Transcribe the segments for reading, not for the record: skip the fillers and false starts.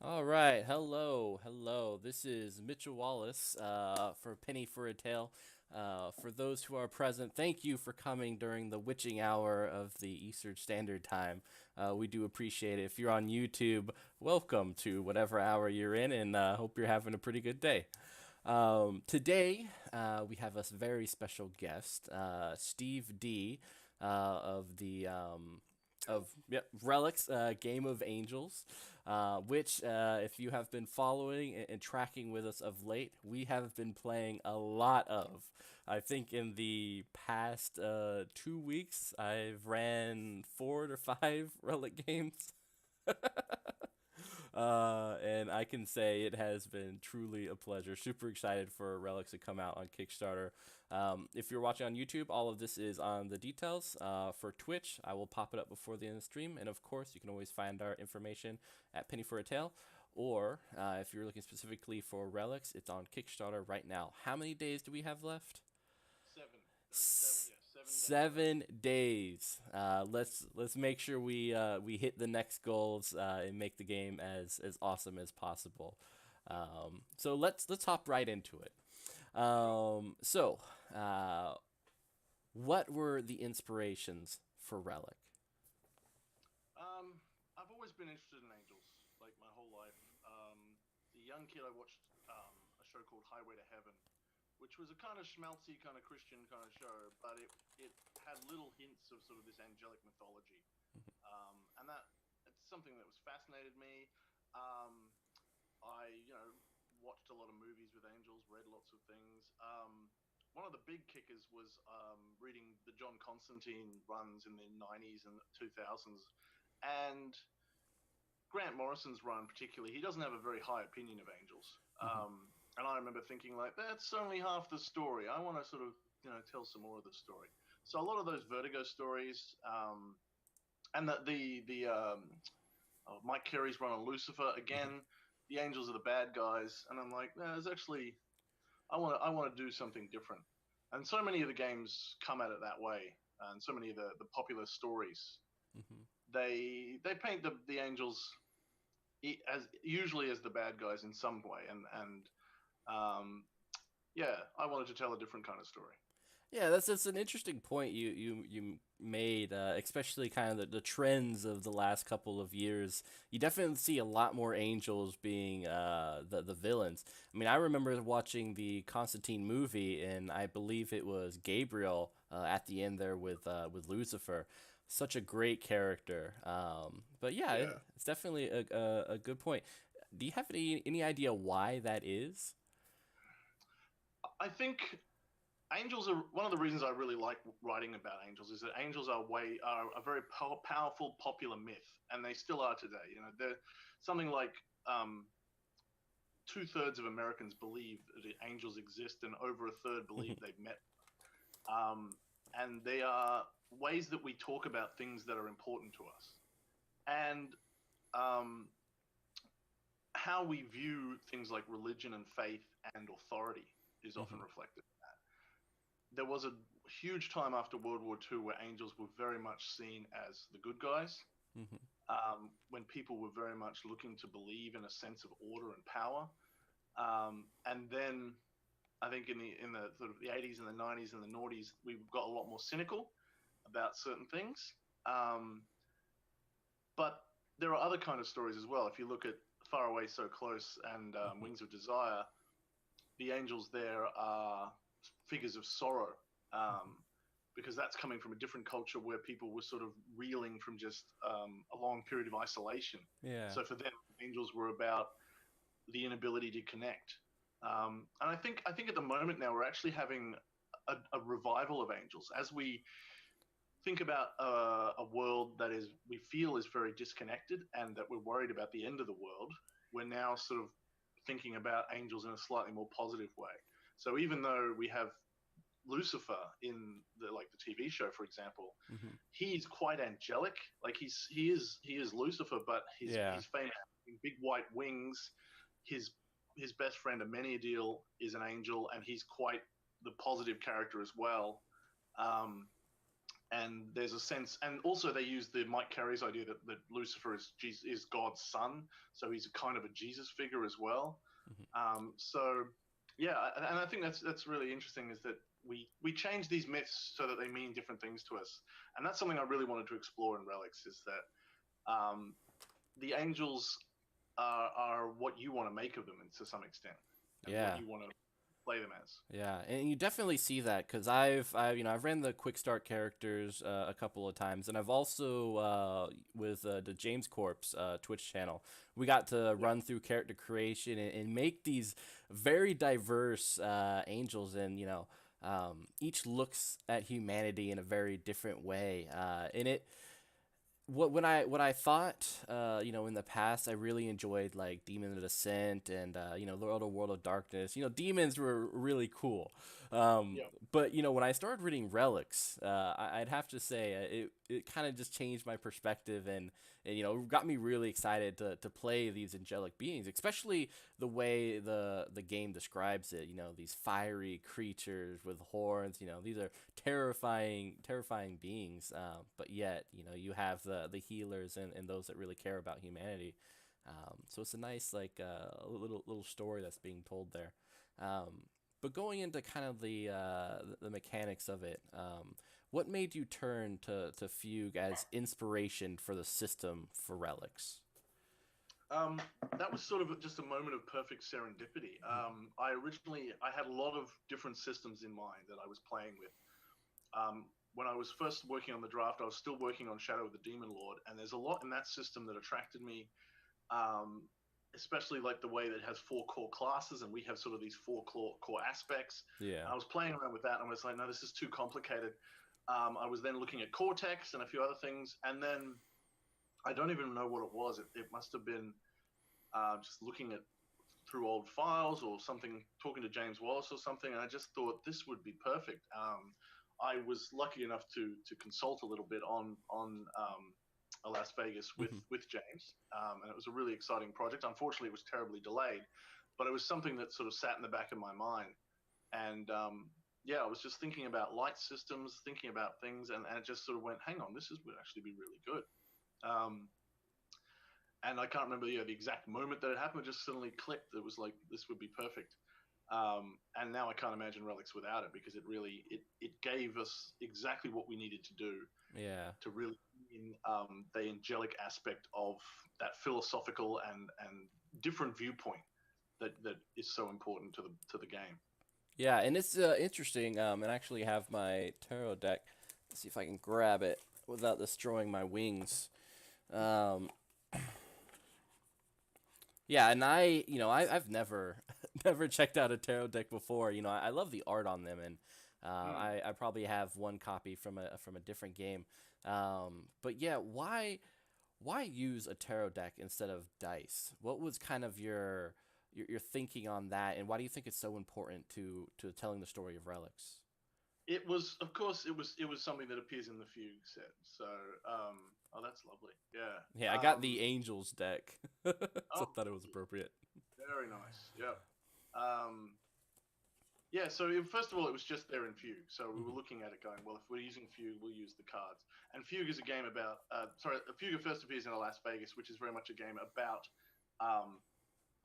All right, hello. This is Mitchell Wallace for Penny for a Tale. For those who are present, thank you for coming during the witching hour of the Eastern Standard Time. We do appreciate it. If you're on YouTube, welcome to whatever hour you're in, and hope you're having a pretty good day. Today, we have a very special guest, Steve D, of the Relics, Game of Angels, which, if you have been following and tracking with us of late, we have been playing a lot of. I think in the past 2 weeks, I've ran 4 to 5 Relic games. And I can say it has been truly a pleasure. Super excited for Relics to come out on Kickstarter. If you're watching on YouTube, all of this is on the details. For Twitch, I will pop it up before the end of the stream. And of course, you can always find our information at Penny for a Tale. Or if you're looking specifically for Relics, it's on Kickstarter right now. How many days do we have left? Seven. There's seven. Yeah, 7 days left. 7 days. Let's make sure we hit the next goals and make the game as awesome as possible. So let's hop right into it. Sure. So what were the inspirations for Relic? I've always been interested in angels, like my whole life. As a young kid, I watched a show called Highway to Heaven, which was a kind of schmaltzy, kind of Christian kind of show, but it had little hints of sort of this angelic mythology, and that it's something that was fascinated me. Um, I watched a lot of movies with angels, read lots of things. One of the big kickers was reading the John Constantine runs in the 90s and 2000s, and Grant Morrison's run particularly. He doesn't have a very high opinion of angels, and I remember thinking like, that's only half the story. I want to sort of tell some more of the story. So a lot of those Vertigo stories, and that Mike Carey's run on Lucifer again. The angels are the bad guys, and I'm like, no, there's actually I want to do something different. And so many of the games come at it that way, and so many of the popular stories they paint the angels as usually as the bad guys in some way, and um, yeah, I wanted to tell a different kind of story. Yeah, that's an interesting point you made, especially kind of the trends of the last couple of years. You definitely see a lot more angels being the villains. I mean, I remember watching the Constantine movie, and I believe it was Gabriel at the end there with Lucifer. Such a great character. But yeah, Yeah, it's definitely a good point. Do you have any idea why that is? I think angels are one of the reasons I really like writing about angels is that angels are a very powerful popular myth, and they still are today. They're something like 2/3 of Americans believe that angels exist, and over a third believe they've met. And they are ways that we talk about things that are important to us, and um, how we view things like religion and faith and authority is often reflected. There was a huge time after World War II where angels were very much seen as the good guys, when people were very much looking to believe in a sense of order and power. And then I think in the sort of the 80s and the 90s and the noughties, we got a lot more cynical about certain things. Um, but there are other kind of stories as well. If you look at Far Away So Close and Wings of Desire, the angels there are figures of sorrow, because that's coming from a different culture where people were sort of reeling from just a long period of isolation. Yeah. So for them, angels were about the inability to connect. And I think at the moment now we're actually having a revival of angels as we think about a world that is we feel is very disconnected and that we're worried about the end of the world. We're now sort of thinking about angels in a slightly more positive way. So even though we have Lucifer in the TV show, for example, Hmm. he's quite angelic. Like he is Lucifer, but Yeah. he's famous in big white wings. His his best friend Amenadiel is an angel, and he's quite the positive character as well. Um, and there's a sense, and also they use the Mike Carey's idea that Lucifer is God's son, so he's a kind of a Jesus figure as well. Mhm. So yeah, and I think that's really interesting, is that we change these myths so that they mean different things to us, and that's something I really wanted to explore in Relics, is that the angels are what you want to make of them, to some extent, and what Yeah. you want to play them as. Yeah, and you definitely see that because I've ran the quick start characters a couple of times, and I've also with the James Corp's Twitch channel, we got to Yeah. run through character creation and make these very diverse angels, and each looks at humanity in a very different way, and it what I thought in the past I really enjoyed like Demon of Descent and the Outer World of Darkness. Demons were really cool. um, Yeah. but when I started reading Relics, I'd have to say it kind of just changed my perspective, and got me really excited to play these angelic beings, especially the way the game describes it. These fiery creatures with horns. These are terrifying beings. But yet, you have the healers and those that really care about humanity. So it's a nice like little story that's being told there. But going into kind of the mechanics of it, what made you turn to Fugue as inspiration for the system for Relics? Um, that was sort of just a moment of perfect serendipity. I had a lot of different systems in mind that I was playing with. When I was first working on the draft, I was still working on Shadow of the Demon Lord, and there's a lot in that system that attracted me, um, especially like the way that it has 4 core classes, and we have sort of these 4 core aspects. Yeah. I was playing around with that, and I was like, no, this is too complicated. I was then looking at Cortex and a few other things, and then I don't even know what it was. It must have been just looking at through old files or something, talking to James Wallace or something, and I just thought this would be perfect. I was lucky enough to consult a little bit on Las Vegas Mhm. with James, and it was a really exciting project. Unfortunately, it was terribly delayed, but it was something that sort of sat in the back of my mind. And yeah, I was just thinking about light systems, thinking about things, and it just sort of went, hang on, this would actually be really good. Um, and I can't remember the exact moment that it happened. It just suddenly clicked. It was like this would be perfect. And now I can't imagine Relics without it, because it gave us exactly what we needed to do Yeah. to really in the angelic aspect of that philosophical and different viewpoint that is so important to the game. Yeah, and it's interesting. And I actually have my tarot deck. Let's see if I can grab it without destroying my wings. Um, yeah, and I've never, never checked out a tarot deck before. I love the art on them, and Mm. I probably have one copy from a different game. But yeah, why use a tarot deck instead of dice? What was kind of your thinking on that, and why do you think it's so important to telling the story of Relics? It was, of course, it was something that appears in the Fugue set. So, oh, that's lovely. Yeah. Yeah, I got the Angels deck, so I Oh, thought it was appropriate. very nice. Yeah. Um, yeah. So first of all, it was just there in Fugue. So we were Mhm. looking at it, going, well, if we're using Fugue, we'll use the cards. And Fugue is a game about. Sorry, Fugue first appears in Las Vegas, which is very much a game about um,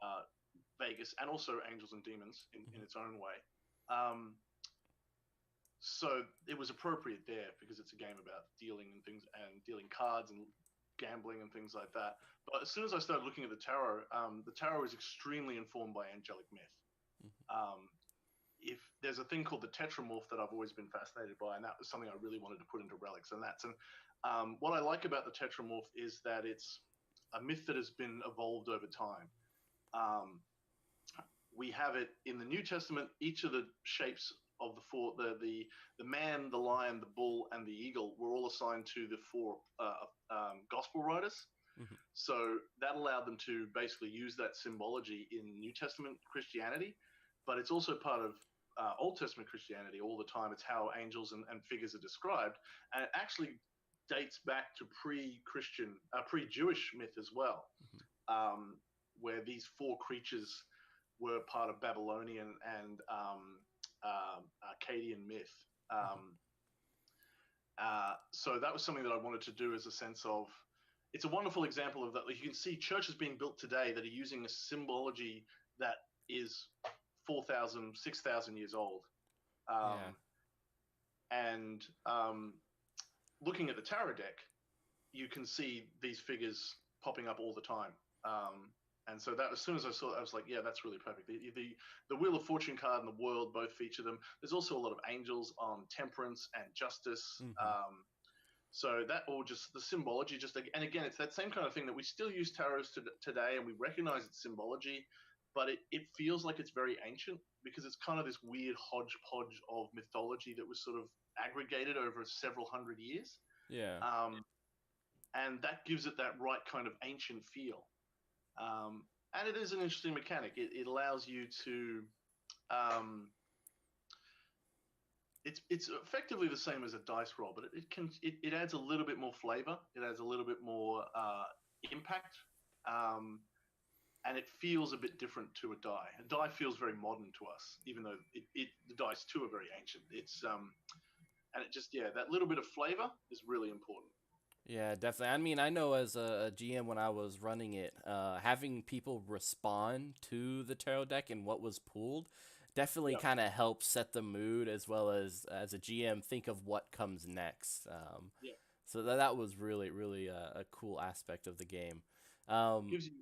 uh, Vegas and also angels and demons in Mhm. its own way. Um, so it was appropriate there because it's a game about dealing and things, and dealing cards and gambling and things like that. But as soon as I started looking at the tarot is extremely informed by angelic myth. Mhm. Um, if there's a thing called the tetramorph that I've always been fascinated by, and that was something I really wanted to put into Relics, and that's what I like about the tetramorph is that it's a myth that has been evolved over time. Um, we have it in the New Testament. Each of the shapes of the four, the man, the lion, the bull, and the eagle, were all assigned to the 4 gospel writers. Mhm. So that allowed them to basically use that symbology in New Testament Christianity, but it's also part of Old Testament Christianity all the time. It's how angels and figures are described, and it actually dates back to pre-Christian, pre-Jewish myth as well, Mhm. um, where these 4 creatures were part of Babylonian and Akkadian myth. Mhm. Um, So that was something that I wanted to do as a sense of. It's a wonderful example of that. Like, you can see churches being built today that are using a symbology that is 4,000, 6,000 years old. Yeah. Um, and looking at the tarot deck, you can see these figures popping up all the time. And so that, as soon as I saw it, I was like, yeah, that's really perfect. The Wheel of Fortune card and the World both feature them. There's also a lot of angels on temperance and justice. Hmm. So that all just the symbology, just, and again, it's that same kind of thing that we still use tarots today, and we recognize its symbology, but it feels like it's very ancient because it's kind of this weird hodgepodge of mythology that was sort of aggregated over several hundred years. Yeah. Um, and that gives it that right kind of ancient feel. And it is an interesting mechanic. It allows you to. It's effectively the same as a dice roll, but it adds a little bit more flavor. It adds a little bit more impact, and it feels a bit different to a die. A die feels very modern to us, even though the dice too are very ancient. And it just, yeah, that little bit of flavor is really important. Yeah, definitely. I mean, I know as a GM when I was running it, having people respond to the tarot deck and what was pulled definitely Yeah, kind of helps set the mood as well as a GM think of what comes next. yeah. So that was really, really a cool aspect of the game. It Um, gives you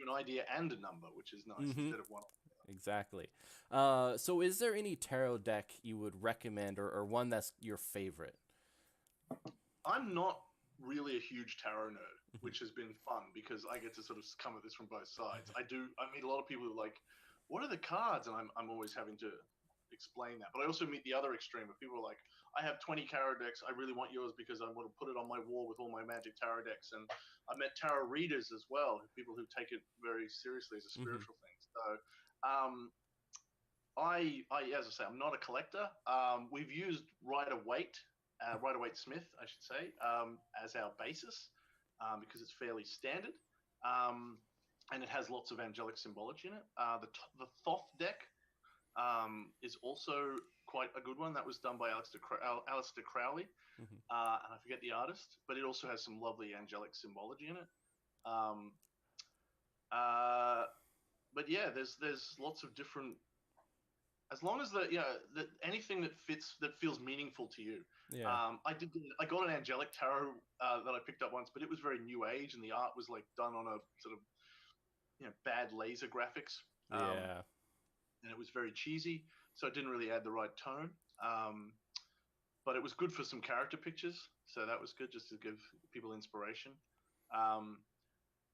an idea and a number, which is nice hmm instead of one. exactly. So is there any tarot deck you would recommend or one that's your favorite? I'm not really a huge tarot nerd, Mhm. which has been fun because I get to sort of come at this from both sides. I meet a lot of people who are like, what are the cards? And I'm always having to explain that. But I also meet the other extreme of people who are like, I have 20 tarot decks. I really want yours because I want to put it on my wall with all my magic tarot decks. And I met tarot readers as well, people who take it very seriously as a Mhm. spiritual thing. So um, as I say, I'm not a collector. We've used Rider Waite Smith, I should say, as our basis because it's fairly standard, and it has lots of angelic symbology in it. The Thoth deck is also quite a good one. That was done by Alistair Crowley, Mhm. and I forget the artist, but it also has some lovely angelic symbology in it. Um, uh, but yeah, there's lots of different, as long as anything that fits, that feels meaningful to you. Yeah. I got an angelic tarot that I picked up once, but it was very new age, and the art was like done on a sort of bad laser graphics, Yeah. and it was very cheesy, so it didn't really add the right tone. Um, but it was good for some character pictures, so that was good just to give people inspiration. Um,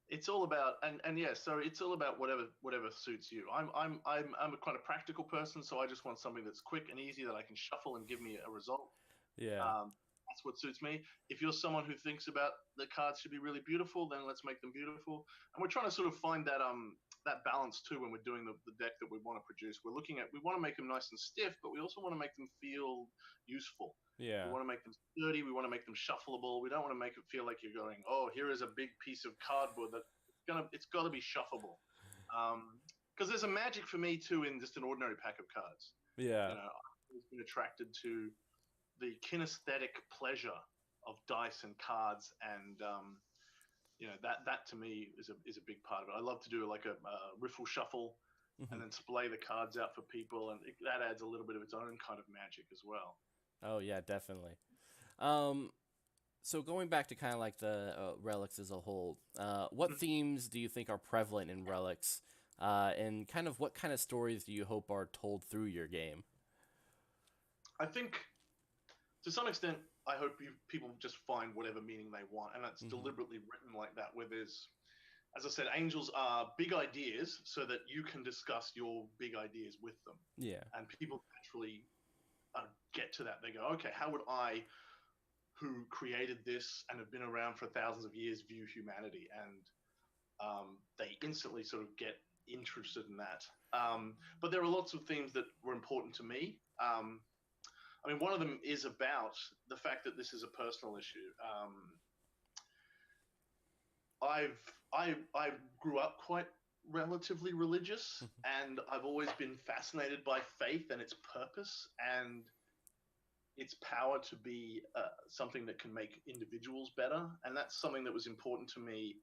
it's all about, and yeah, so it's all about whatever suits you. I'm a kind of practical person, so I just want something that's quick and easy that I can shuffle and give me a result. Yeah. That's what suits me. If you're someone who thinks about the cards should be really beautiful, then let's make them beautiful. And we're trying to sort of find that balance too when we're doing the deck that we want to produce. We want to make them nice and stiff, but we also want to make them feel useful. We Yeah. want to make them sturdy. We want to make them shuffleable. We don't want to make it feel like you're going, oh, here is a big piece of cardboard that it's got to be shuffleable. Because there's a magic for me too in just an ordinary pack of cards. Yeah. I've always been attracted to the kinesthetic pleasure of dice and cards, and that to me is a big part of it. I love to do like a riffle shuffle and Mhm. then splay the cards out for people, and that adds a little bit of its own kind of magic as well. Oh yeah, definitely. Um, so going back to kind of like the relics as a whole, what themes do you think are prevalent in relics, and kind of what kind of stories do you hope are told through your game? I think to some extent, I hope people just find whatever meaning they want, and that's Hmm. deliberately written like that, where there's, as I said, angels are big ideas so that you can discuss your big ideas with them. Yeah. And people naturally get to that. They go, okay, how would I, who created this and have been around for thousands of years, view humanity? And they instantly sort of get interested in that. But there are lots of themes that were important to me. I mean, one of them is about the fact that this is a personal issue. I grew up quite relatively religious, Hmm. and I've always been fascinated by faith and its purpose. And its power to be something that can make individuals better, and that's something that was important to me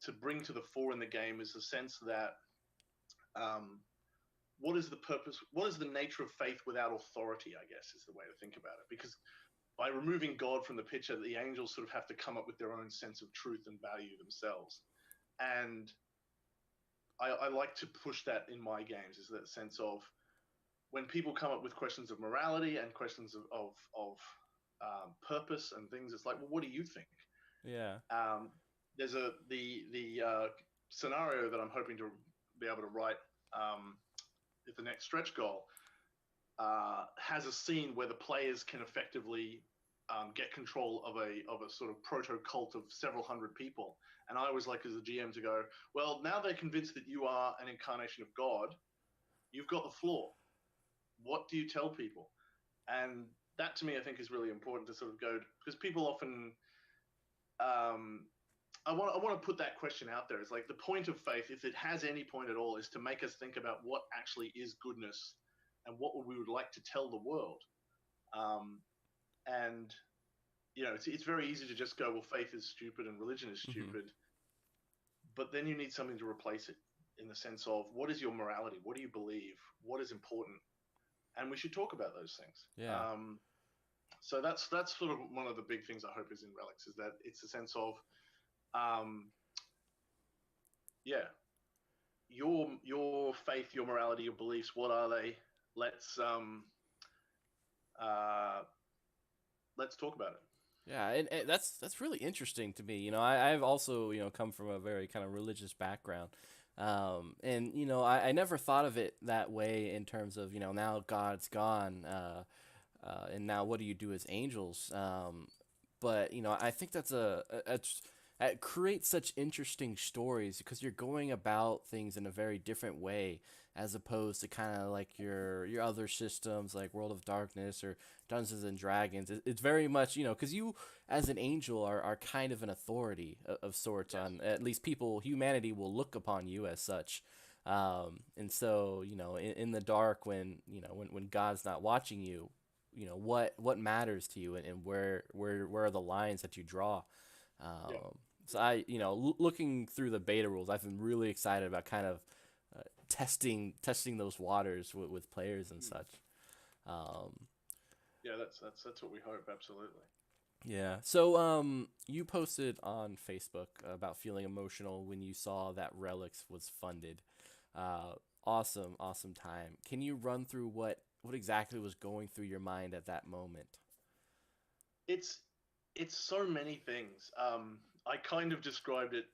to bring to the fore in the game, is the sense that um, what is the purpose? What is the nature of faith without authority? I guess is the way to think about it. Because by removing God from the picture, the angels sort of have to come up with their own sense of truth and value themselves. And I like to push that in my games, is that sense of when people come up with questions of morality and questions of purpose and things. It's like, well, what do you think? Yeah. Um, there's the scenario that I'm hoping to be able to write if the next stretch goal has a scene where the players can effectively get control of a sort of proto cult of several hundred people. And I always like, as a GM, to go, well, now they're convinced that you are an incarnation of God. You've got the floor. What do you tell people? And that, to me, I think is really important to sort of go, because people often I want to put that question out there. It's like, the point of faith, if it has any point at all, is to make us think about what actually is goodness and what we would like to tell the world. And it's very easy to just go, well, faith is stupid and religion is Mm-hmm. stupid, but then you need something to replace it, in the sense of, what is your morality? What do you believe? What is important? And we should talk about those things. Yeah. So that's sort of one of the big things I hope is in Relics, is that it's a sense of um, yeah, your faith, your morality, your beliefs. What are they? Let's uh, let's talk about it. Yeah, and that's really interesting to me. I've also come from a very kind of religious background, and I never thought of it that way in terms of now God's gone, and now what do you do as angels? But I think it creates such interesting stories because you're going about things in a very different way as opposed to kind of like your other systems like World of Darkness or Dungeons and Dragons. It's very much because you as an angel are kind of an authority of sorts. Yes. On at least humanity will look upon you as such. And so in the dark, when God's not watching you, what matters to you, and where are the lines that you draw. Yeah. So looking through the beta rules, I've been really excited about kind of testing those waters with players and such. Um, Yeah, that's what we hope. Absolutely. yeah. So you posted on Facebook about feeling emotional when you saw that Relics was funded. Uh, awesome time. Can you run through what exactly was going through your mind at that moment? It's it's so many things. I kind of described it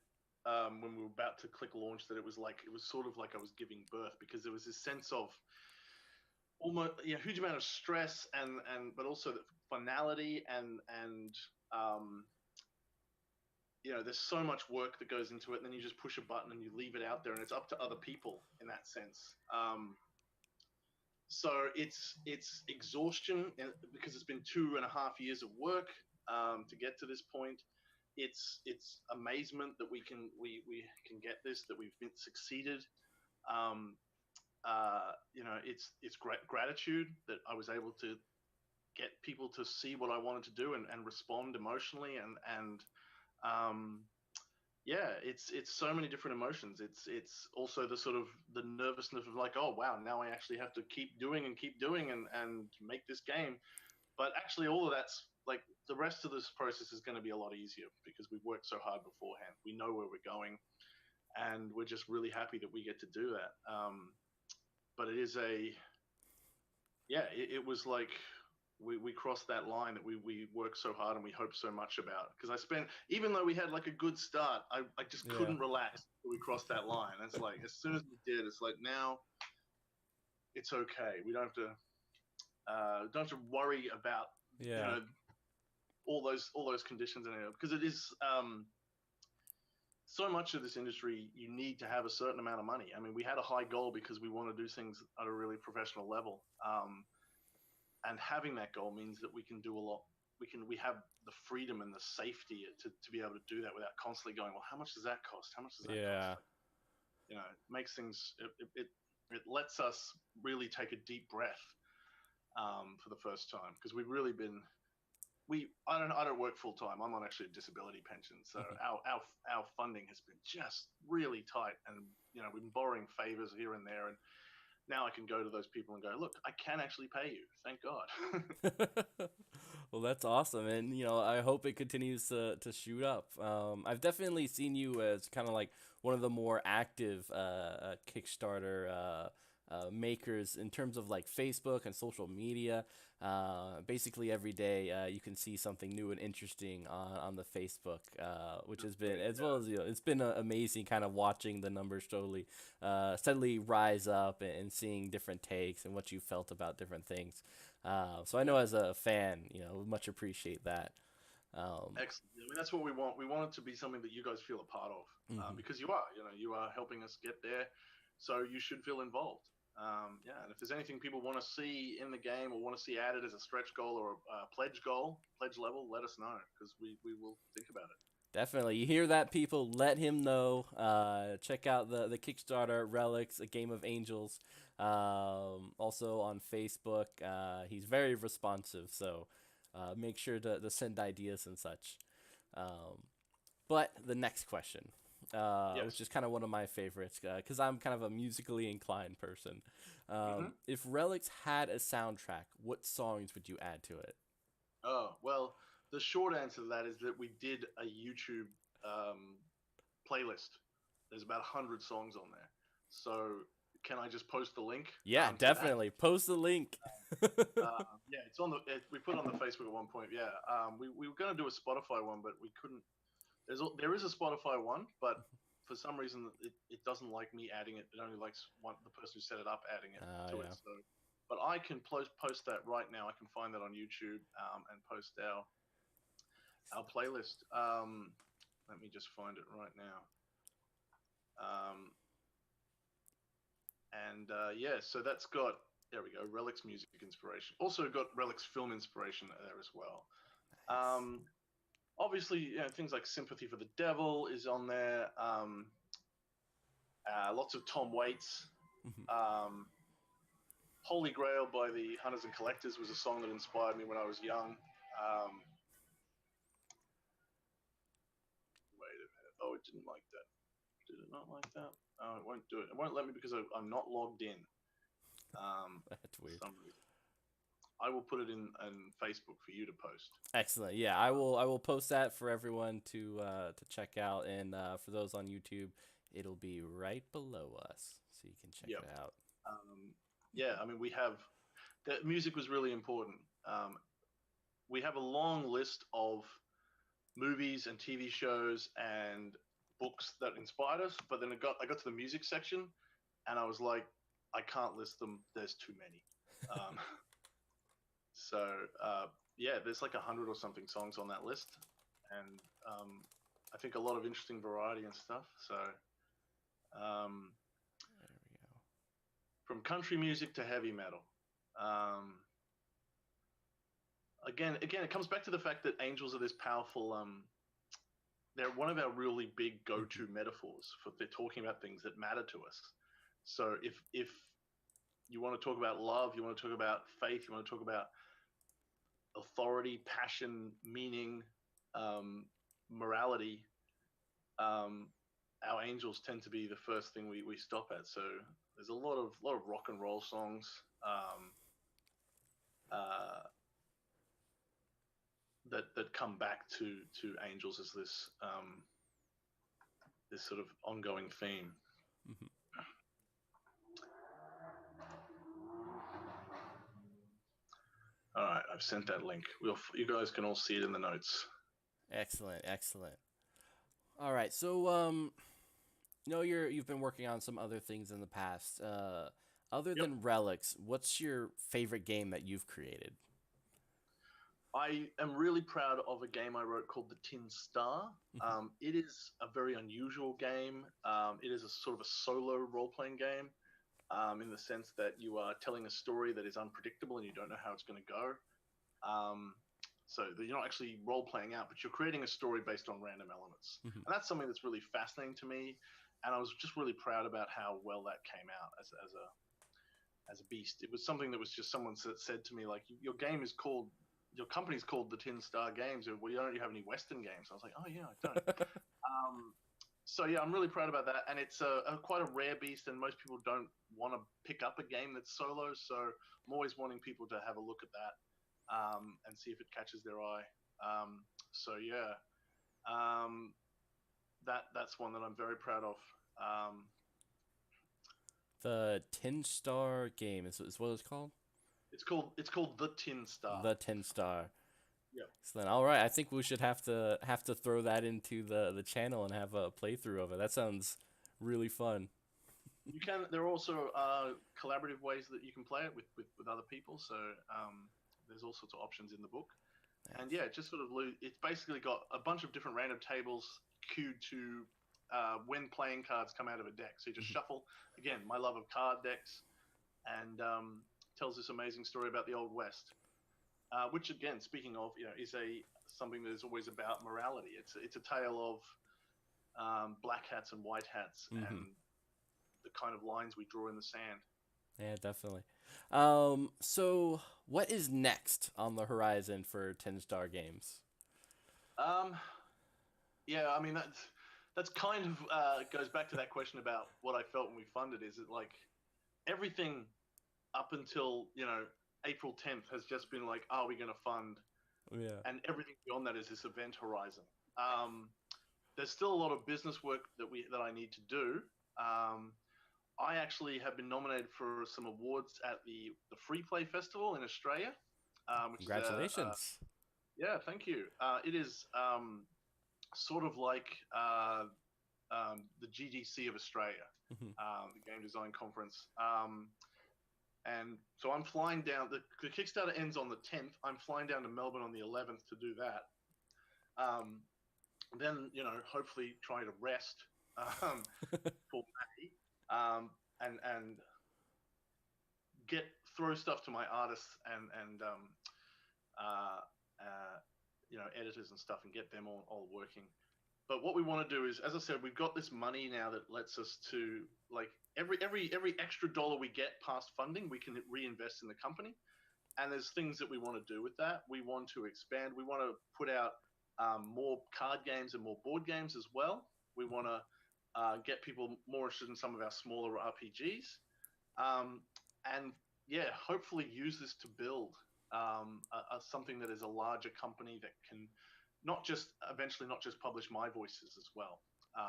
when we were about to click launch, that it was sort of like I was giving birth, because there was this sense of almost, huge amount of stress, but also the finality, and um, there's so much work that goes into it, and then you just push a button and you leave it out there, and it's up to other people in that sense. So it's exhaustion, because it's been 2.5 years of work to get to this point. It's amazement that we can get this, that we've been succeeded. Um, it's great gratitude that I was able to get people to see what I wanted to do, and respond emotionally, and um, yeah, it's so many different emotions. It's also the sort of the nervousness of like, oh wow, now I actually have to keep doing and make this game. But actually, all of that's like, the rest of this process is going to be a lot easier, because we've worked so hard beforehand. We know where we're going, and we're just really happy that we get to do that. But it is it was like we crossed that line that we worked so hard and we hoped so much about. Because even though we had like a good start, I just Yeah. couldn't relax until we crossed that line. And it's like, as soon as we did, it's like, now it's okay. We don't have to worry about you Yeah. know all those conditions, and because it is so much of this industry, you need to have a certain amount of money. I mean, we had a high goal because we want to do things at a really professional level. And having that goal means that we can do a lot. We have the freedom and the safety to be able to do that without constantly going, well, how much does that cost? How much does that cost? Yeah. Like, it makes things, it lets us really take a deep breath. for the first time, because we've really been I don't work full time. I'm on actually a disability pension, so Mhm. our funding has been just really tight, and we've been borrowing favors here and there, and now I can go to those people and go, look, I can actually pay you, thank God. Well, that's awesome, and I hope it continues to shoot up. I've definitely seen you as kind of like one of the more active Kickstarter makers in terms of like Facebook and social media. Basically, every day you can see something new and interesting on the Facebook, which has been, Great, as well yeah. as it's been amazing kind of watching the numbers slowly, steadily rise up and seeing different takes and what you felt about different things. So I know as a fan, much appreciate that. Um, Excellent. I mean, that's what we want. We want it to be something that you guys feel a part of, mhm. because you are helping us get there, so you should feel involved. Yeah, and if there's anything people want to see in the game or want to see added as a stretch goal or a pledge level, let us know, because we will think about it. Definitely. You hear that, people? Let him know. Check out the Kickstarter Relics, a game of angels. Also on Facebook. He's very responsive, so make sure to send ideas and such. Um, but the next question, which Yes. is kind of one of my favorites, because I'm kind of a musically inclined person. Hmm. If Relics had a soundtrack, what songs would you add to it? Oh, well, the short answer to that is that we did a YouTube um, playlist. There's about 100 songs on there. So can I just post the link Yeah, to that? definitely. Post the link. Yeah, it's on we put it on the Facebook at one point. Yeah, we were going to do a Spotify one, but we couldn't. There is a Spotify one, but for some reason it doesn't like me adding it. It only likes the person who set it up adding it to it. Yeah. So, but I can post that right now. I can find that on YouTube, and post our playlist. Let me just find it right now. Um, and yeah, so that's got, there we go, Relics music inspiration. Also got Relics film inspiration there as well. Nice. Um, Obviously, things like Sympathy for the Devil is on there. Lots of Tom Waits. Mhm. Um, Holy Grail by the Hunters and Collectors was a song that inspired me when I was young. Wait a minute. Oh, it didn't like that. Did it not like that? Oh, it won't do it. It won't let me because I'm not logged in. That's For weird. some reason. I will put it in Facebook for you to post. Excellent. Yeah, I will post that for everyone to check out, and for those on YouTube, it'll be right below us, so you can check Yep. it out. Yeah, I mean, the music was really important. We have a long list of movies and TV shows and books that inspired us, but then I got to the music section, and I was like, I can't list them. There's too many. Um, so yeah, there's like 100 or something songs on that list, and I think a lot of interesting variety and stuff. So um, There we go. from country music to heavy metal. Um, again, it comes back to the fact that angels are this powerful. They're one of our really big Mhm. go-to metaphors for they're talking about things that matter to us. So if you want to talk about love, you want to talk about faith, you want to talk about authority, passion, meaning, um, morality, um, our angels tend to be the first thing we stop at. So there's a lot of rock and roll songs, uh, that come back to angels as this sort of ongoing theme. Mhm. All right, I've sent that link. You guys can all see it in the notes. Excellent, excellent. All right, so you've been working on some other things in the past. Other Yep. than Relics, what's your favorite game that you've created? I am really proud of a game I wrote called The Tin Star. Mhm. It is a very unusual game. It is a sort of a solo role playing game, in the sense that you are telling a story that is unpredictable and you don't know how it's going to go. Um, so that you're not actually role playing out, but you're creating a story based on random elements. Mhm. And that's something that's really fascinating to me. And I was just really proud about how well that came out as as a beast. It was something that was just someone said to me like, your game is called, your company's called the Tin Star Games. Well, you don't have any Western games. I was like, oh yeah, I don't. So yeah, I'm really proud about that, and it's quite a rare beast, and most people don't want to pick up a game that's solo. So I'm always wanting people to have a look at that and see if it catches their eye. So yeah, that's one that I'm very proud of. The Tin Star game is what it's called. It's called the Tin Star. The Tin Star. Yep. Excellent. All right, I think we should have to throw that into the channel and have a playthrough of it. That sounds really fun. You can. There are also collaborative ways that you can play it with other people. So there's all sorts of options in the book. Nice. And yeah, just sort of it's basically got a bunch of different random tables queued to when playing cards come out of a deck. So you just shuffle. Again, my love of card decks, and tells this amazing story about the Old West. Which again, speaking of, is something that is always about morality. It's a tale of black hats and white hats, and the kind of lines we draw in the sand. Yeah, definitely. So what is next on the horizon for Tin Star Games? Yeah, I mean that's kind of goes back to that question about what I felt when we funded. Is it like everything up until April 10th has just been like, are we going to fund? Yeah. And everything beyond that is this event horizon. There's still a lot of business work that I need to do. I actually have been nominated for some awards at the Free Play Festival in Australia. Congratulations. Yeah, thank you. It is sort of like the GDC of Australia, the Game Design Conference. And so I'm flying down. The Kickstarter ends on the 10th. I'm flying down to Melbourne on the 11th to do that. Then hopefully try to rest for May, and throw stuff to my artists and editors and stuff, and get them all working. But what we want to do is, as I said, we've got this money now that lets us to, like, every extra dollar we get past funding, we can reinvest in the company. And there's things that we want to do with that. We want to expand. We want to put out more card games and more board games as well. We want to get people more interested in some of our smaller RPGs. And yeah, hopefully use this to build something that is a larger company that can eventually not just publish my voices as well,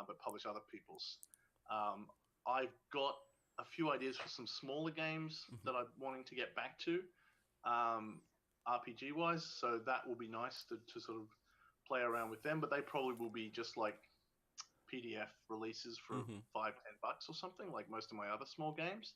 but publish other people's. I've got a few ideas for some smaller games that I'm wanting to get back to, RPG wise. So that will be nice to sort of play around with them, but they probably will be just like PDF releases for $5-10 or something, like most of my other small games.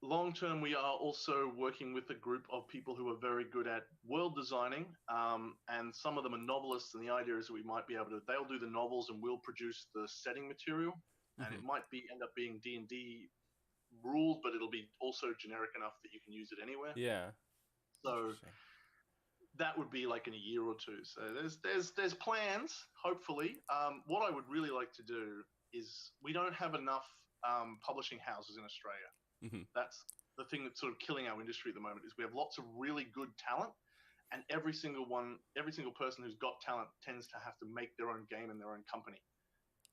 Long term, we are also working with a group of people who are very good at world designing, and some of them are novelists, and the idea is that we might be able to, they'll do the novels and we'll produce the setting material, and it might end up being D&D rules, but it'll be also generic enough that you can use it anywhere. Yeah. So that would be like in a year or two. So there's plans, hopefully. What I would really like to do is, we don't have enough publishing houses in Australia. That's the thing that's sort of killing our industry at the moment, is we have lots of really good talent, and every single person who's got talent tends to have to make their own game in their own company.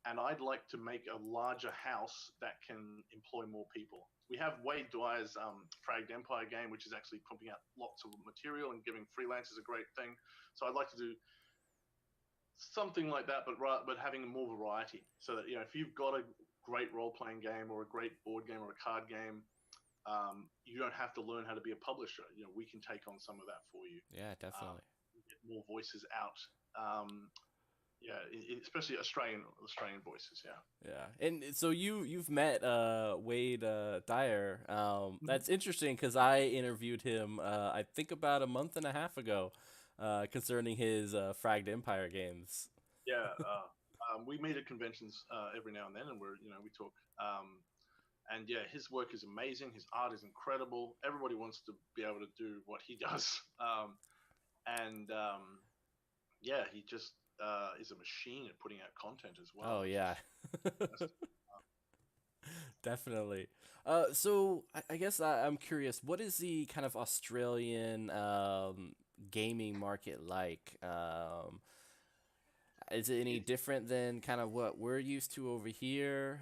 And I'd like to make a larger house that can employ more people. We have Wade Dwyer's Fragged Empire game, which is actually pumping out lots of material and giving freelancers a great thing. So I'd like to do something like that, but having more variety, so that if you've got a great role-playing game or a great board game or a card game, you don't have to learn how to be a publisher. We can take on some of that for you. Yeah, definitely. Get more voices out. Especially Australian voices. Yeah, and so you've met Wade Dyer. That's interesting because I interviewed him I think about a month and a half ago concerning his Fragged Empire games. Yeah, we meet at conventions every now and then, and we talk. And yeah, his work is amazing. His art is incredible. Everybody wants to be able to do what he does. Yeah, he just is a machine at putting out content as well. Oh yeah. Definitely. So I guess I'm curious. What is the kind of Australian gaming market like? Is it any It's different than kind of what we're used to over here?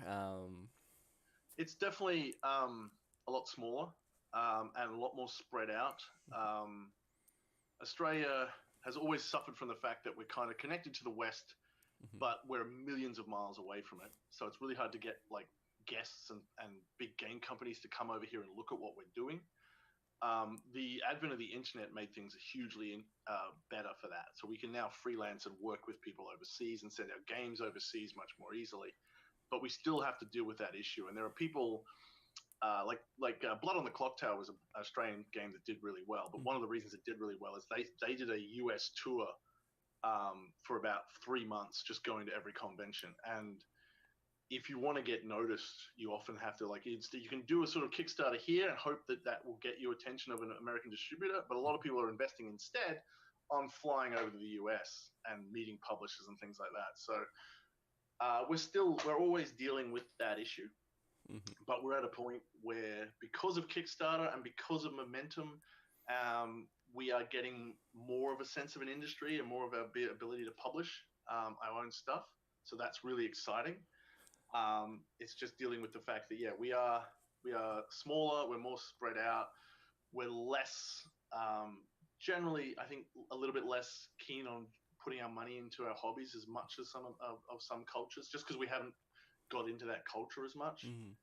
it's definitely a lot smaller and a lot more spread out. Um, Australia has always suffered from the fact that we're kind of connected to the West, Mhm, but we're millions of miles away from it. So it's really hard to get like guests and big game companies to come over here and look at what we're doing. The advent of the internet made things hugely better for that. So we can now freelance and work with people overseas and send our games overseas much more easily. But we still have to deal with that issue. And there are people Blood on the Clock Tower was an Australian game that did really well. But one of mhm. the reasons it did really well is they did a US tour for about 3 months, just going to every convention. And if you want to get noticed, you often have to you can do a sort of Kickstarter here and hope that that will get you attention of an American distributor. But a lot of people are investing instead on flying over to the US and meeting publishers and things like that. So we're always dealing with that issue, Mhm. but we're at a point where because of Kickstarter and because of momentum, we are getting more of a sense of an industry and more of our ability to publish our own stuff. So that's really exciting. It's just dealing with the fact that we are smaller, we're more spread out, we're less generally, I think, a little bit less keen on putting our money into our hobbies as much as of some cultures, just because we haven't got into that culture as much. Mhm.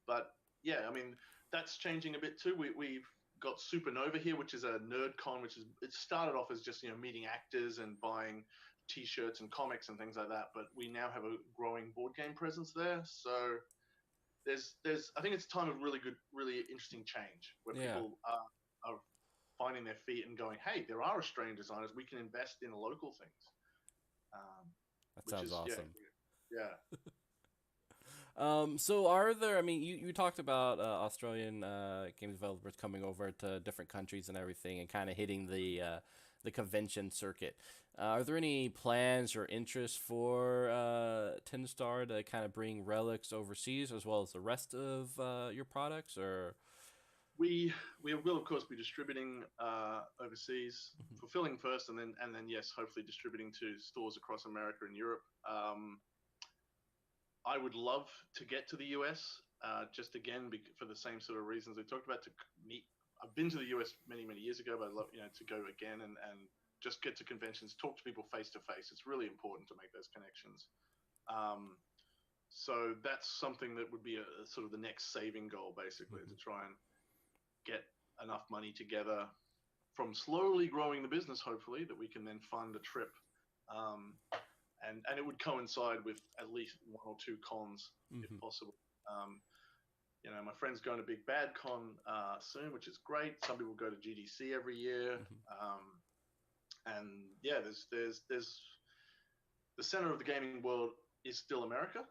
But yeah, I mean, that's changing a bit too. We've got Supernova here, which is a nerd con, it started off as just meeting actors and buying T-shirts and comics and things like that. But we now have a growing board game presence there. So there's I think it's a time of really good, really interesting change where Yeah, people are finding their feet and going, hey, there are Australian designers. We can invest in local things, um, that which sounds is awesome. yeah. So are there, I mean, you talked about Australian game developers coming over to different countries and everything and kind of hitting the convention circuit. Are there any plans or interests for TinStar to kind of bring relics overseas as well as the rest of your products or We will of course be distributing overseas, Mhm, fulfilling first, and then yes, hopefully distributing to stores across America and Europe. I would love to get to the US, just again for the same sort of reasons we talked about. To meet, I've been to the US many years ago, but I'd love to go again and just get to conventions, talk to people face to face. It's really important to make those connections. Um, so that's something that would be a sort of the next saving goal, basically, mhm. to try and get enough money together from slowly growing the business, hopefully, that we can then fund a trip. Um, and it would coincide with at least one or two cons, if Mhm, possible. Um, my friend's going to Big Bad Con soon, which is great. Some people go to GDC every year, mhm. and yeah, there's the center of the gaming world is still America.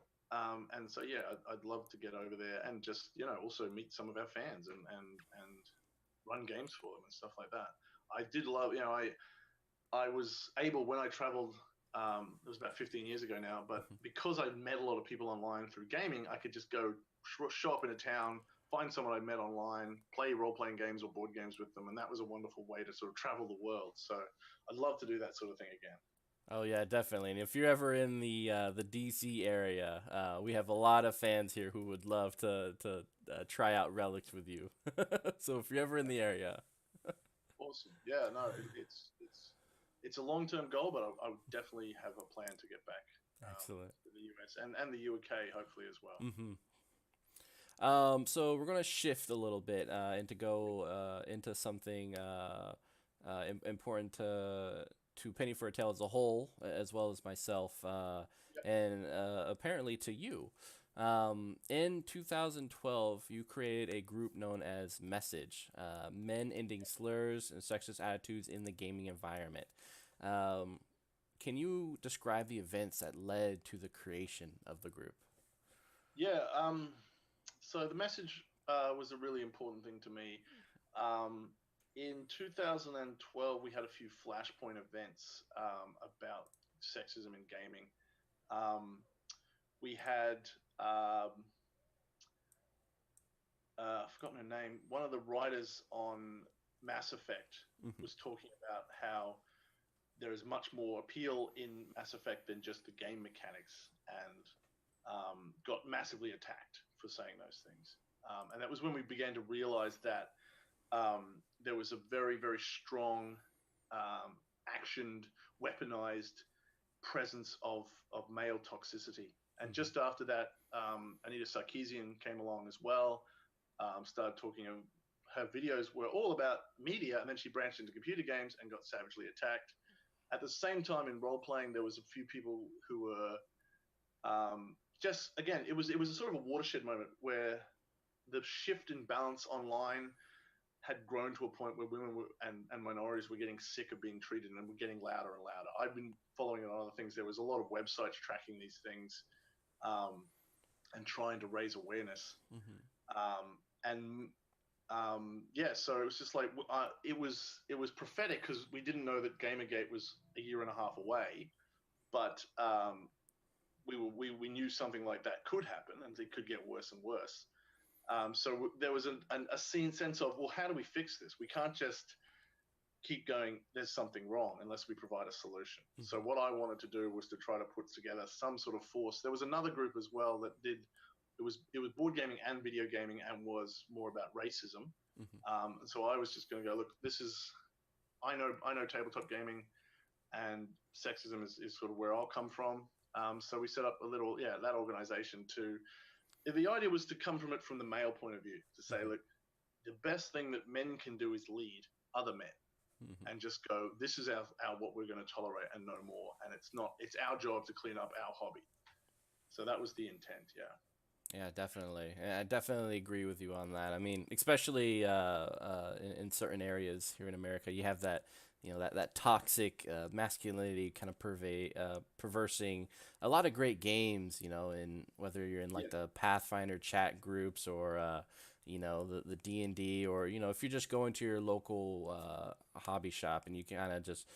And so yeah, I'd love to get over there and just also meet some of our fans and run games for them and stuff like that. I did love, I was able when I traveled. It was about 15 years ago now, but Mhm. because I met a lot of people online through gaming, I could just go show up in a town, find someone I met online, play role playing games or board games with them, and that was a wonderful way to sort of travel the world. So I'd love to do that sort of thing again. Oh yeah, definitely. And if you're ever in the DC area, we have a lot of fans here who would love to try out relics with you. So if you're ever in the area, Awesome. Yeah, no, it's a long term goal, but I would definitely have a plan to get back excellent. to the US and the UK hopefully as well. Hmm. So we're gonna shift a little bit and to go into something important to Penny for a Tale as a whole, as well as myself, Yep. and apparently to you. In 2012, you created a group known as Message, Men Ending Slurs and Sexist Attitudes in the Gaming Environment. Um, can you describe the events that led to the creation of the group? Yeah. So the message was a really important thing to me. Um, in 2012, we had a few flashpoint events about sexism in gaming. Um, we had um, I've forgotten her name. One of the writers on Mass Effect Hmm. was talking about how there is much more appeal in Mass Effect than just the game mechanics, and got massively attacked for saying those things. And that was when we began to realize that there was a very, very strong, actioned, weaponized presence of male toxicity. And Hmm. just after that, Anita Sarkeesian came along as well, started talking. Her videos were all about media, and then she branched into computer games and got savagely attacked. At the same time, in role playing, there was a few people who were just again, it was a sort of a watershed moment where the shift in balance online had grown to a point where women were, and minorities were getting sick of being treated and were getting louder and louder. I've been following on other things. There was a lot of websites tracking these things, um, and trying to raise awareness. Hmm. And yeah, so it was just like it was prophetic because we didn't know that Gamergate was a year and a half away, but we knew something like that could happen and it could get worse and worse. So there was a scene sense of, well, how do we fix this? We can't just keep going, there's something wrong unless we provide a solution. So Hmm. what I wanted to do was to try to put together some sort of force. There was another group as well that did, it was board gaming and video gaming and was more about racism. Hmm. And so I was just going to go, look, this is, I know tabletop gaming and sexism is sort of where I'll come from. So we set up a little, yeah, that organization to, the idea was to come from it from the male point of view, to say, Hmm. look, the best thing that men can do is lead other men Hmm. and just go, this is our what we're going to tolerate and no more. And it's our job to clean up our hobby. So that was the intent. Yeah. Yeah, definitely. And I definitely agree with you on that. I mean, especially in certain areas here in America, you have that, that toxic masculinity kind of perversing a lot of great games, and whether you're in Yeah. like the Pathfinder chat groups or, the D&D, or, if you're just going to your local hobby shop and you kind of just,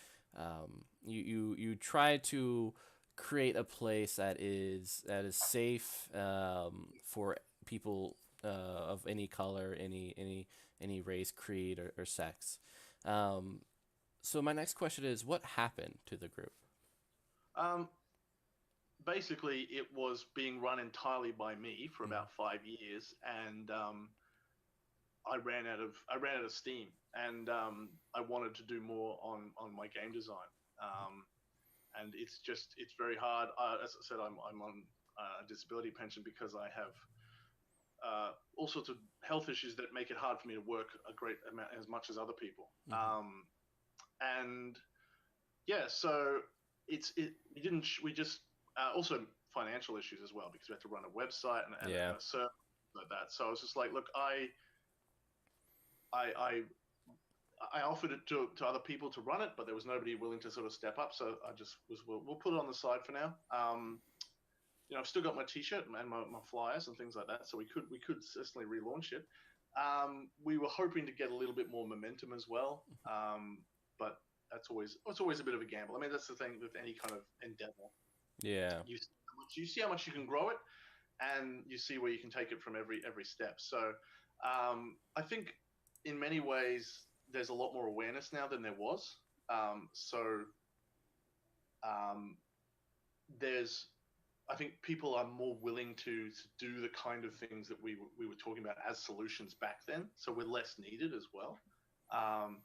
you try to create a place that is safe for people of any color, any race, creed, or sex. Um, so my next question is, what happened to the group? Um, Basically, it was being run entirely by me for Mm-hmm. about 5 years, and I ran out of steam, and I wanted to do more on my game design. Um, and it's very hard. As I said, I'm on a disability pension because I have all sorts of health issues that make it hard for me to work a great amount as much as other people. Mm-hmm. And yeah, so we didn't we just also financial issues as well because we had to run a website Yeah. and a server like that. So I was just like, look, I I offered it to other people to run it, but there was nobody willing to sort of step up. So I just was, we'll put it on the side for now. I've still got my T-shirt and my flyers and things like that, so we could certainly relaunch it. We were hoping to get a little bit more momentum as well, but it's always a bit of a gamble. I mean, that's the thing with any kind of endeavor. Yeah. You see how much you can grow it, and you see where you can take it from every step. So I think in many ways there's a lot more awareness now than there was. So um, there's I think people are more willing to do the kind of things that we were talking about as solutions back then. So we're less needed as well. Um,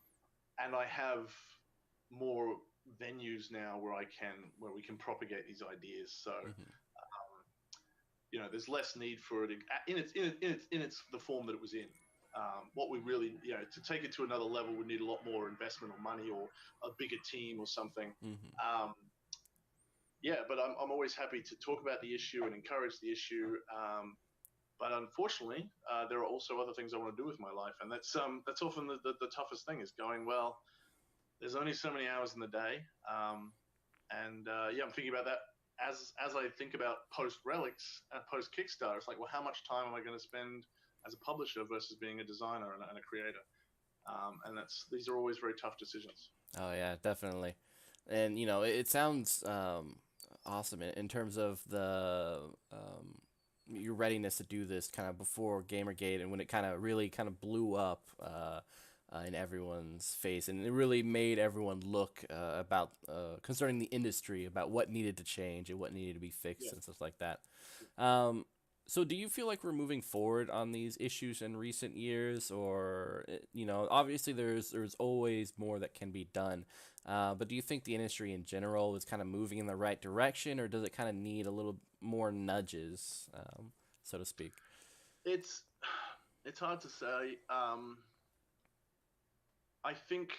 and I have more venues now where we can propagate these ideas. So Mm-hmm. there's less need for it in its the form that it was in. What we really, to take it to another level, would need a lot more investment or money or a bigger team or something. Mm-hmm. Um, yeah, but I'm always happy to talk about the issue and encourage the issue. But unfortunately, there are also other things I want to do with my life, and that's often the toughest thing is going, well, there's only so many hours in the day, and yeah, I'm thinking about that as I think about post Relics and post Kickstarter. It's like, well, how much time am I going to spend as a publisher versus being a designer and a creator? And these are always very tough decisions. Oh yeah, definitely. And it sounds awesome in terms of the your readiness to do this kind of before Gamergate and when it kind of really kind of blew up in everyone's face, and it really made everyone look about concerning the industry about what needed to change and what needed to be fixed Yeah. and stuff like that. Um, so do you feel like we're moving forward on these issues in recent years, or obviously there's always more that can be done, but do you think the industry in general is kind of moving in the right direction, or does it kind of need a little more nudges, so to speak? It's it's hard to say. I think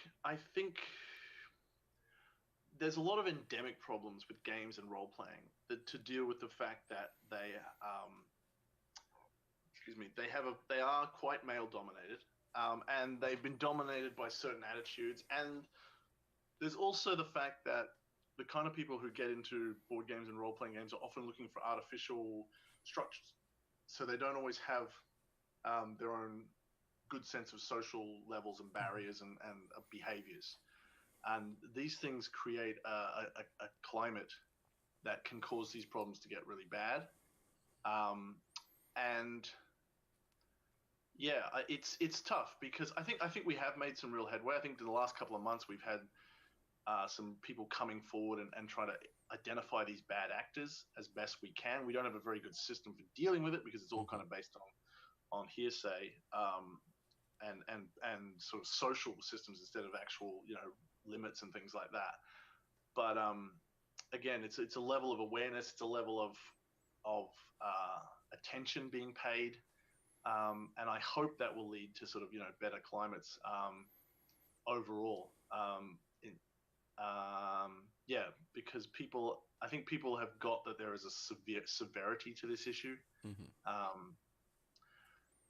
there's a lot of endemic problems with games and role playing that to deal with the fact that excuse me, they are quite male dominated, and they've been dominated by certain attitudes. And there's also the fact that the kind of people who get into board games and role playing games are often looking for artificial structures, so they don't always have their own good sense of social levels and barriers and behaviors. And these things create a climate that can cause these problems to get really bad. And yeah, it's tough because I think we have made some real headway. I think in the last couple of months we've had some people coming forward and try to identify these bad actors as best we can. We don't have a very good system for dealing with it because it's all kind Mhm. of based on hearsay, and sort of social systems instead of actual limits and things like that. But again, it's a level of awareness, it's a level of attention being paid, and I hope that will lead to sort of better climates overall. Yeah, because I think people have got that there is a severe severity to this issue, Mhm. um,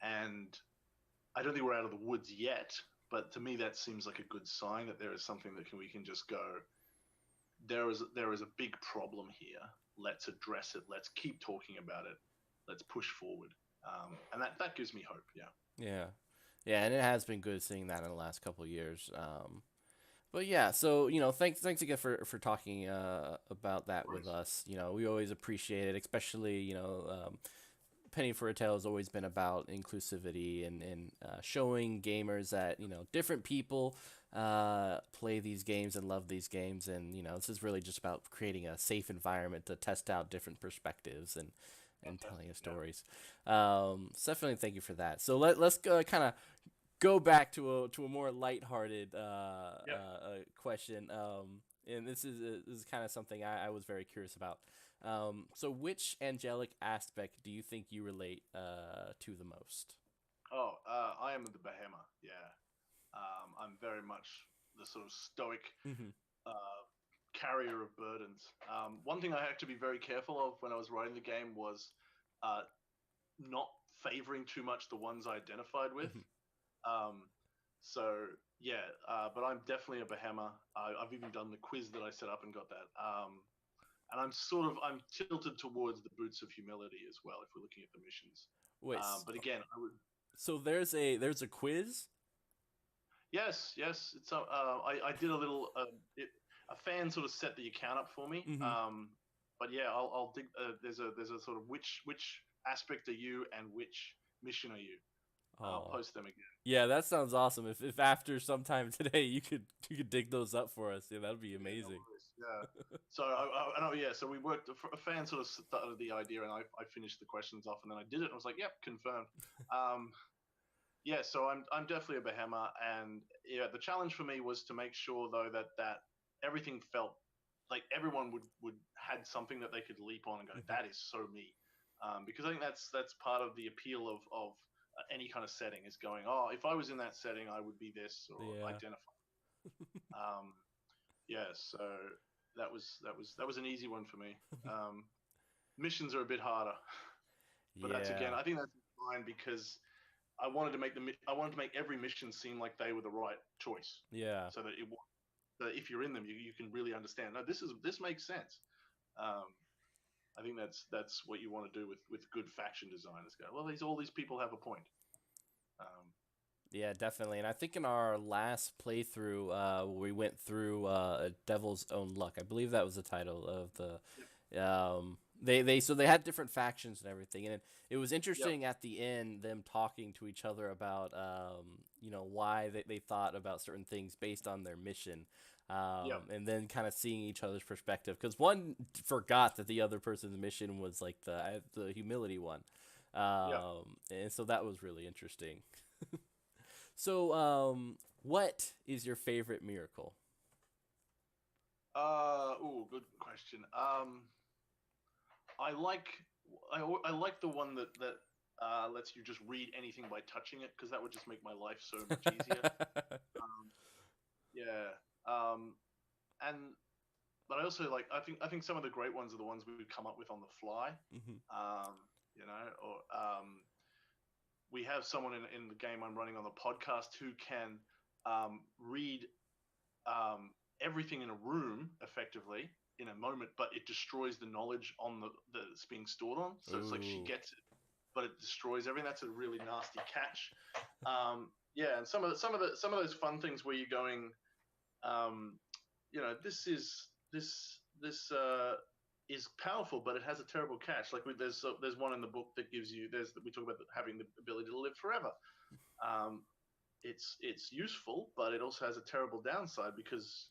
and I don't think we're out of the woods yet. But to me, that seems like a good sign that there is something that we can just go. There is a big problem here. Let's address it. Let's keep talking about it. Let's push forward. And that gives me hope. Yeah. Yeah, yeah, and it has been good seeing that in the last couple of years. But yeah, so thanks again for talking about that with us. We always appreciate it, especially Penny for a Tale has always been about inclusivity and showing gamers that different people play these games and love these games, and this is really just about creating a safe environment to test out different perspectives and telling Fantastic. of Yeah. stories. So definitely thank you for that. So let's kind of go back to a more lighthearted Yep. question. And this is kind of something I was very curious about. So which angelic aspect do you think you relate to the most? Oh, I am the behemoth. Yeah. I'm very much the sort of stoic Hmm. uh, carrier of burdens. One thing I had to be very careful of when I was writing the game was uh, not favoring too much the ones I identified with. Hmm. Um, so yeah, but I'm definitely a behemoth. I've even done the quiz that I set up and got that. And I'm tilted towards the boots of humility as well if we're looking at the missions. Wait, But again, I would. so there's a quiz? Yes, yes. I did a little. A fan sort of set the account up for me. Hmm. But yeah, I'll dig. There's a sort of which aspect are you and which mission are you? I'll Oh, post them again. yeah, that sounds awesome. If after sometime today you could dig those up for us, yeah, that'd be Yeah, no amazing. worries. Yeah. So yeah. So we worked. A fan sort of started the idea, and I finished the questions off, and then I did it. And I was like, yep, confirmed. Um, yeah. So I'm definitely a behemoth, and yeah, the challenge for me was to make sure though that everything felt like everyone would had something that they could leap on and go, Hmm. that is so me. Because I think that's part of the appeal of any kind of setting is going. Oh, if I was in that setting, I would be this or Yeah. identify. Um, yeah, so that was an easy one for me. Um, Missions are a bit harder, but that's again, Yeah. I think that's fine because I wanted to make every mission seem like they were the right choice, Yeah. so that if you're in them, you can really understand. No, this makes sense. Um, I think that's what you want to do with good faction designers. Go, well, all these people have a point. Um, Yeah, definitely. And I think in our last playthrough, we went through Devil's Own Luck. I believe that was the title of the. They had different factions and everything, and it was Yep. interesting at the end them talking to each other about why they thought about certain things based on their mission, Yep. and then kind of seeing each other's perspective because one forgot that the other person's mission was like the humility one, Yep. and so that was really interesting. So what is your favorite miracle? Good question. I like I like the one that lets you just read anything by touching it because that would just make my life so much easier. Um, yeah. Um, and but I also like I think some of the great ones are the ones we would come up with on the fly. Hmm. Um, or we have someone in the game I'm running on the podcast who can read um, everything in a room effectively in a moment, but it destroys the knowledge on that's being stored on. So it's like she Ooh. gets it, but it destroys everything. That's a really nasty catch. Yeah, and some of those fun things where you're going, um, this is powerful, but it has a terrible catch. Like there's one in the book that gives you there's we talk about having the ability to live forever. Um, it's useful, but it also has a terrible downside because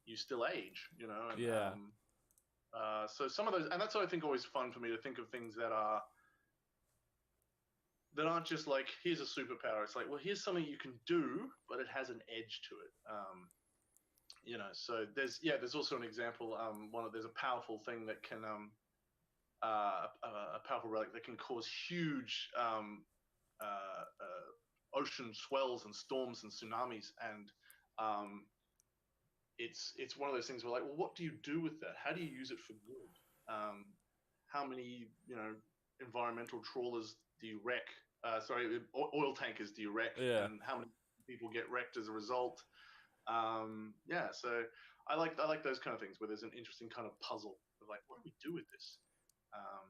you still age, and Yeah. so some of those, and that's what I think always fun for me to think of things that aren't just like here's a superpower. It's like, well, here's something you can do, but it has an edge to it. So there's also an example. There's a powerful thing that can a powerful relic that can cause huge ocean swells and storms and tsunamis, and um, it's one of those things where like, well, what do you do with that? How do you use it for good? How many environmental trawlers do you wreck? Oil tankers do you wreck, Yeah. and how many people get wrecked as a result? Yeah, so I like those kind of things where there's an interesting kind of puzzle of like, what do we do with this? Um,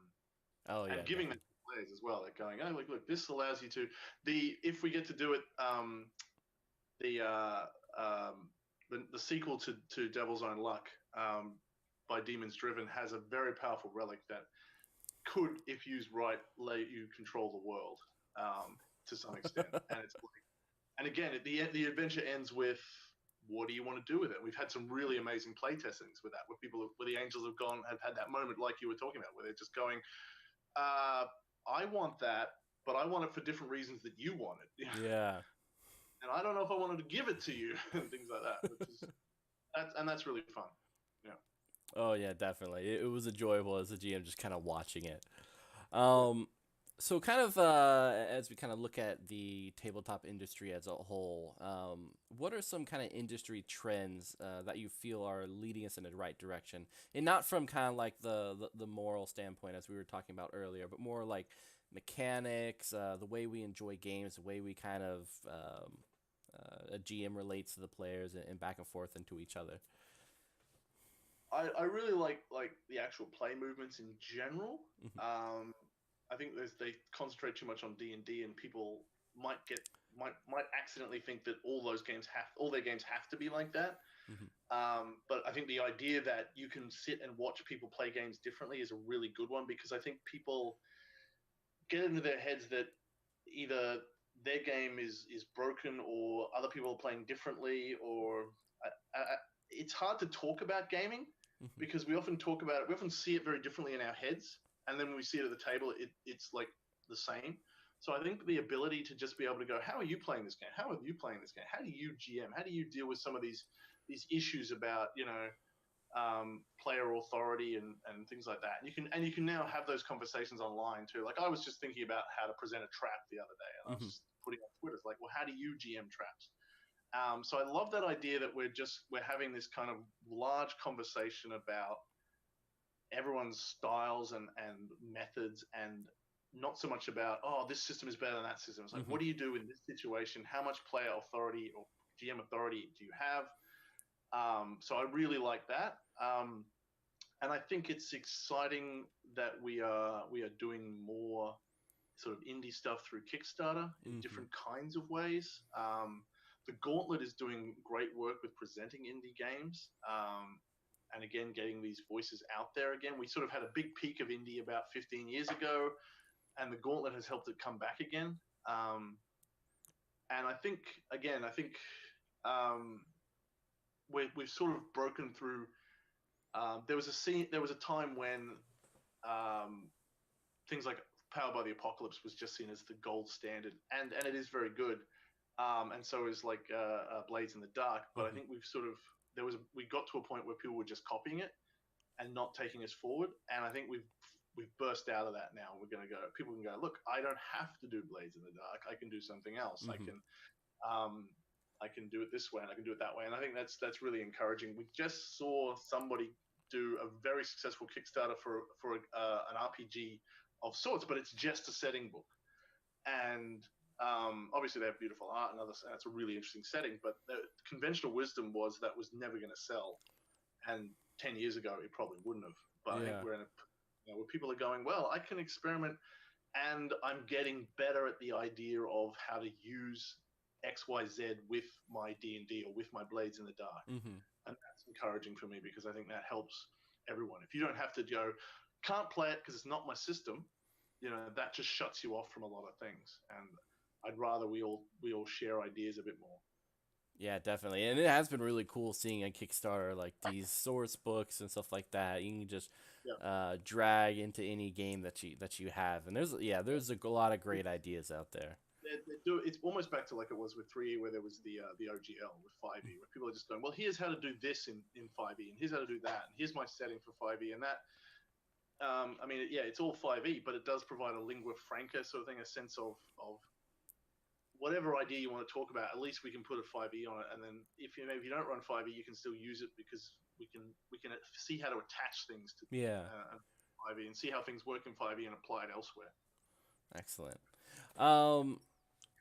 Oh and yeah, giving that definitely. to players as well, like going, oh look, this allows you to the if we get to do it, the the sequel to Devil's Own Luck, by Demons Driven, has a very powerful relic that could, if used right, let you control the world, to some extent. And it's like, and again, the adventure ends with, what do you want to do with it? We've had some really amazing play testings with that, where the angels have had that moment like you were talking about, where they're just going, uh, I want that, but I want it for different reasons that you want it. Yeah. And I don't know if I wanted to give it to you and things like that, that's really fun. Yeah. Oh yeah, definitely. It was enjoyable as a GM just kind of watching it. Yeah. Um, so kind of as we kind of look at the tabletop industry as a whole, what are some kind of industry trends that you feel are leading us in the right direction, and not from kind of like the moral standpoint as we were talking about earlier, but more like mechanics, the way we enjoy games, the way we kind of a GM relates to the players and back and forth and to each other. I really like the actual play movements in general. Hmm. Um, I think they concentrate too much on D&D, and people might get might accidentally think that all their games have to be like that. Hmm. But I think the idea that you can sit and watch people play games differently is a really good one, because I think people get into their heads that either their game is broken, or other people are playing differently, or it's hard to talk about gaming Hmm. because we often see it very differently in our heads, and then when we see it at the table, it's like the same. So I think the ability to just be able to go, how are you playing this game? How are you playing this game? How do you GM? How do you deal with some of these issues about player authority and things like that. And you can now have those conversations online too. Like I was just thinking about how to present a trap the other day, and I was Hmm. just putting on Twitter, it's like, well, how do you GM traps? So I love that idea that we're having this kind of large conversation about everyone's styles and methods, and not so much about, oh, this system is better than that system. It's like, Hmm. what do you do in this situation? How much player authority or GM authority do you have? So I really like that. And I think it's exciting that we are doing more sort of indie stuff through Kickstarter in Hmm. different kinds of ways. The Gauntlet is doing great work with presenting indie games. and again getting these voices out there again. We sort of had a big peak of indie about 15 years ago, and the gauntlet has helped it come back again. And I think um, we've sort of broken through. There was a time when things like Powered by the Apocalypse was just seen as the gold standard, and it is very good. And so is like Blades in the Dark. But I think we got to a point where people were just copying it and not taking us forward. And I think we've burst out of that now. People can go, look, I don't have to do Blades in the Dark. I can do something else. I can do it this way and I can do it that way. And I think that's really encouraging. We just saw somebody do a very successful Kickstarter for an RPG of sorts, but it's just a setting book. And obviously they have beautiful art and others, and it's a really interesting setting. But the conventional wisdom was that was never going to sell. And 10 years ago, it probably wouldn't have. But I think we're in a where people are going, well, I can experiment, and I'm getting better at the idea of how to use XYZ with my D&D or with my Blades in the Dark. And that's encouraging for me because I think that helps everyone. If you don't have to go, can't play it because it's not my system, that just shuts you off from a lot of things. And I'd rather we all share ideas a bit more. Yeah, definitely. And it has been really cool seeing on Kickstarter like these source books and stuff like that. You can just drag into any game that you have. And there's a lot of great ideas out there. It's almost back to like it was with 3E, where there was the OGL with 5e, where people are just going, well, here's how to do this in 5e, and here's how to do that, and here's my setting for 5e, and that. It's all 5e, but it does provide a lingua franca sort of thing, a sense of whatever idea you want to talk about. At least we can put a 5e on it, and then if you don't run 5e, you can still use it because we can see how to attach things to 5e and see how things work in 5e and apply it elsewhere. Excellent.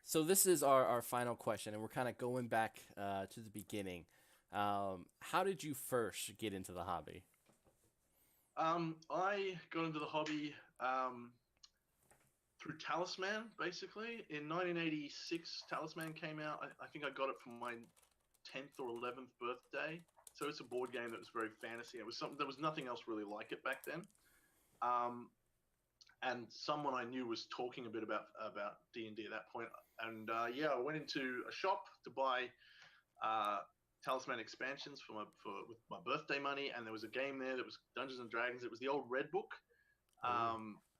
So this is our final question, and we're kind of going back to the beginning. How did you first get into the hobby? I got into the hobby through Talisman, basically. In 1986, Talisman came out. I think I got it for my 10th or 11th birthday. So it's a board game that was very fantasy. There was nothing else really like it back then. And someone I knew was talking a bit about D&D at that point. And I went into a shop to buy Talisman expansions with my birthday money, and there was a game there that was Dungeons and Dragons. It was the old Red Book,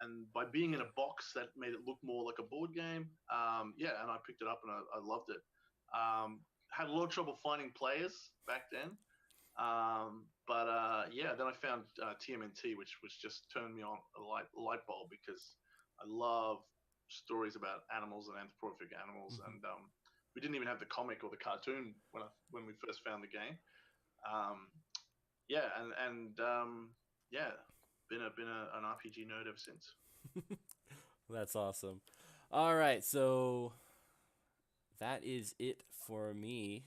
and by being in a box, that made it look more like a board game. And I picked it up and I loved it. Had a lot of trouble finding players back then, then I found TMNT, which just turned me on a light bulb, because I love stories about animals and anthropomorphic animals, and we didn't even have the comic or the cartoon when we first found the game. Been an RPG nerd ever since. That's awesome. All right, so that is it for me.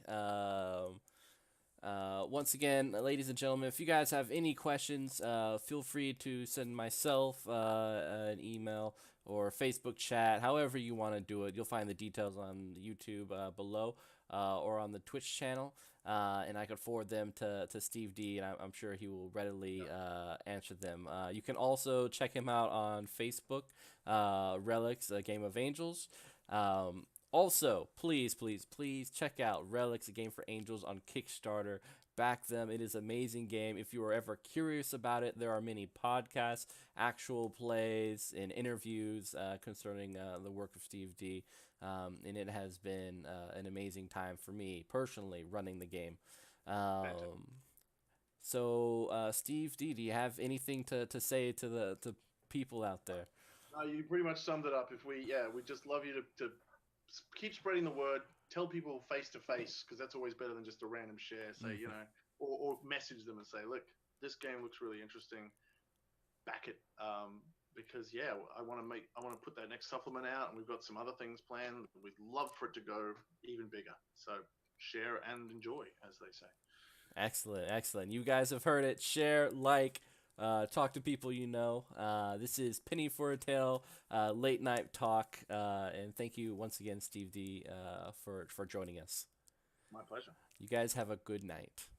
Once again, ladies and gentlemen, if you guys have any questions, feel free to send myself an email or Facebook chat, however you want to do it. You'll find the details on the YouTube below or on the Twitch channel, and I could forward them to Steve D, and I'm sure he will readily answer them. You can also check him out on Facebook, Relics, A Game of Angels. Also, please check out Relics, A Game for Angels on Kickstarter. Back them. It is an amazing game. If you are ever curious about it, there are many podcasts, actual plays, and interviews concerning the work of Steve D. And it has been an amazing time for me personally running the game. Steve D, do you have anything to say to people out there? No, you pretty much summed it up. We just love you to keep spreading the word. Tell people face to face, because that's always better than just a random share. Say, or message them and say, look, this game looks really interesting. Back it, because I want to put that next supplement out, and we've got some other things planned. We'd love for it to go even bigger. So share and enjoy, as they say. Excellent. You guys have heard it. Share, like. Talk to people you know. This is Penny for a Tale, late night talk, and thank you once again, Steve D, for joining us. My pleasure. You guys have a good night.